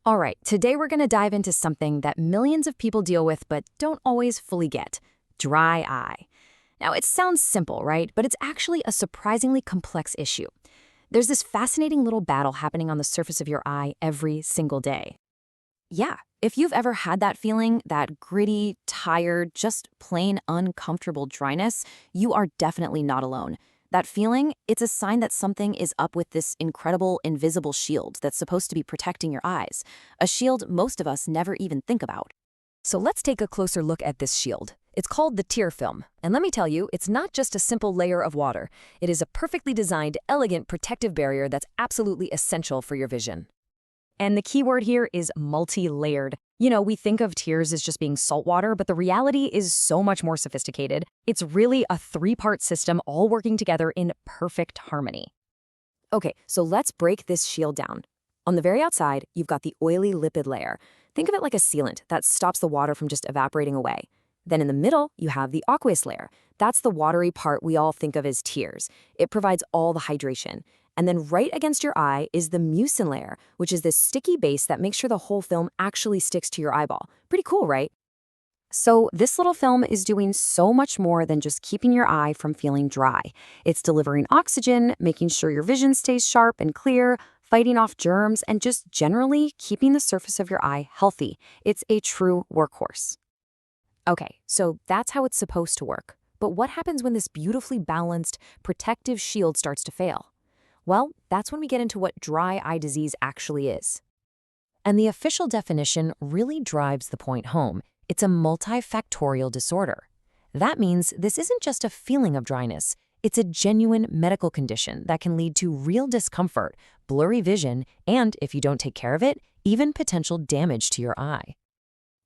All right, today we're going to dive into something that millions of people deal with but don't always fully get: dry eye. Now, it sounds simple, right? But it's actually a surprisingly complex issue. There's this fascinating little battle happening on the surface of your eye every single day. Yeah, if you've ever had that feeling, that gritty, tired, just plain uncomfortable dryness, you are definitely not alone. That feeling, it's a sign that something is up with this incredible invisible shield that's supposed to be protecting your eyes, a shield most of us never even think about. So let's take a closer look at this shield. It's called the tear film, and let me tell you, it's not just a simple layer of water. It is a perfectly designed, elegant protective barrier that's absolutely essential for your vision. And the key word here is multi-layered. We think of tears as just being salt water, but the reality is so much more sophisticated. It's really a three-part system all working together in perfect harmony. Okay, so let's break this shield down. On the very outside, you've got the oily lipid layer. Think of it like a sealant that stops the water from just evaporating away. Then in the middle, you have the aqueous layer. That's the watery part we all think of as tears. It provides all the hydration. And then right against your eye is the mucin layer, which is this sticky base that makes sure the whole film actually sticks to your eyeball. Pretty cool, right? So this little film is doing so much more than just keeping your eye from feeling dry. It's delivering oxygen, making sure your vision stays sharp and clear, fighting off germs, and just generally keeping the surface of your eye healthy. It's a true workhorse. Okay, so that's how it's supposed to work. But what happens when this beautifully balanced, protective shield starts to fail? Well, that's when we get into what dry eye disease actually is. And the official definition really drives the point home. It's a multifactorial disorder. That means this isn't just a feeling of dryness. It's a genuine medical condition that can lead to real discomfort, blurry vision, and, if you don't take care of it, even potential damage to your eye.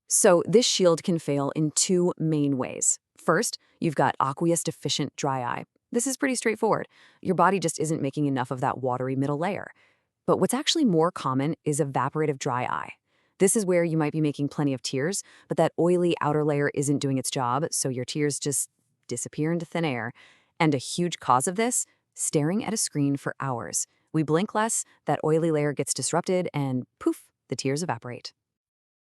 So this shield can fail in two main ways. First, you've got aqueous deficient dry eye. This is pretty straightforward. Your body just isn't making enough of that watery middle layer. But what's actually more common is evaporative dry eye. This is where you might be making plenty of tears, but that oily outer layer isn't doing its job, so your tears just disappear into thin air. And a huge cause of this? Staring at a screen for hours. We blink less, that oily layer gets disrupted, and poof, the tears evaporate.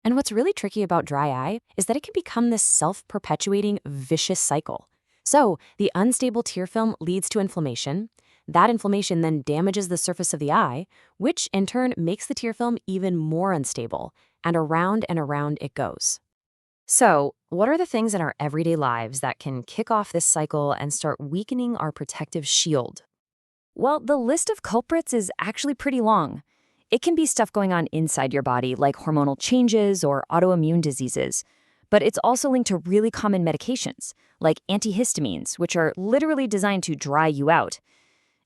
And what's really tricky about dry eye is that it can become this self-perpetuating, vicious cycle. So, the unstable tear film leads to inflammation. That inflammation then damages the surface of the eye, which in turn makes the tear film even more unstable, and around it goes. So, what are the things in our everyday lives that can kick off this cycle and start weakening our protective shield? Well, the list of culprits is actually pretty long. It can be stuff going on inside your body, like hormonal changes or autoimmune diseases. But it's also linked to really common medications, like antihistamines, which are literally designed to dry you out.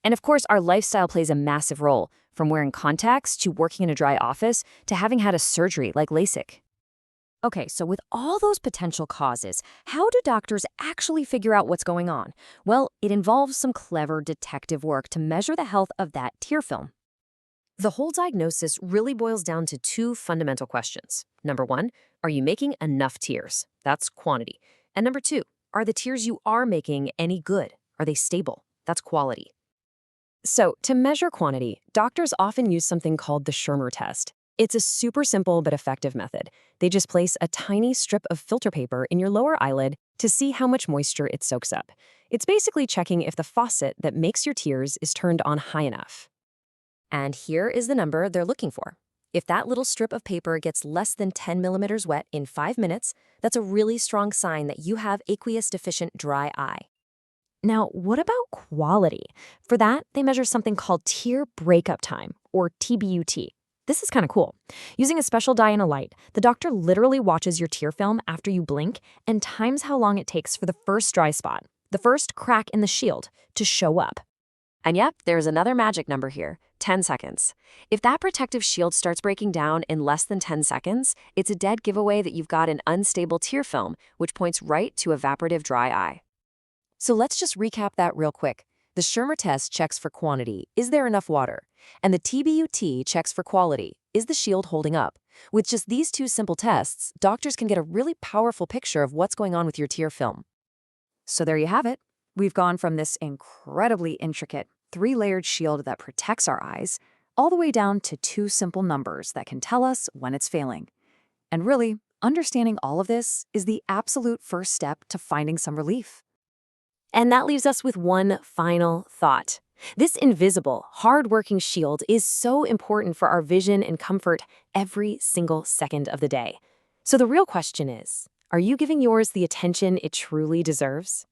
And of course, our lifestyle plays a massive role, from wearing contacts to working in a dry office to having had a surgery like LASIK. Okay, so with all those potential causes, how do doctors actually figure out what's going on? Well, it involves some clever detective work to measure the health of that tear film. The whole diagnosis really boils down to two fundamental questions. Number one, are you making enough tears? That's quantity. And number two, are the tears you are making any good? Are they stable? That's quality. So, to measure quantity, doctors often use something called the Schirmer test. It's a super simple but effective method. They just place a tiny strip of filter paper in your lower eyelid to see how much moisture it soaks up. It's basically checking if the faucet that makes your tears is turned on high enough. And here is the number they're looking for. If that little strip of paper gets less than 10 millimeters wet in 5 minutes, that's a really strong sign that you have aqueous deficient dry eye. Now, what about quality? For that, they measure something called tear breakup time, or TBUT. This is kind of cool. Using a special dye and a light, the doctor literally watches your tear film after you blink and times how long it takes for the first dry spot, the first crack in the shield, to show up. And yep, there's another magic number here, 10 seconds. If that protective shield starts breaking down in less than 10 seconds, it's a dead giveaway that you've got an unstable tear film, which points right to evaporative dry eye. So let's just recap that real quick. The Schirmer test checks for quantity, is there enough water? And the TBUT checks for quality, is the shield holding up? With just these two simple tests, doctors can get a really powerful picture of what's going on with your tear film. So there you have it. We've gone from this incredibly intricate, three-layered shield that protects our eyes, all the way down to two simple numbers that can tell us when it's failing. And really, understanding all of this is the absolute first step to finding some relief. And that leaves us with one final thought. This invisible, hard-working shield is so important for our vision and comfort every single second of the day. So the real question is, are you giving yours the attention it truly deserves?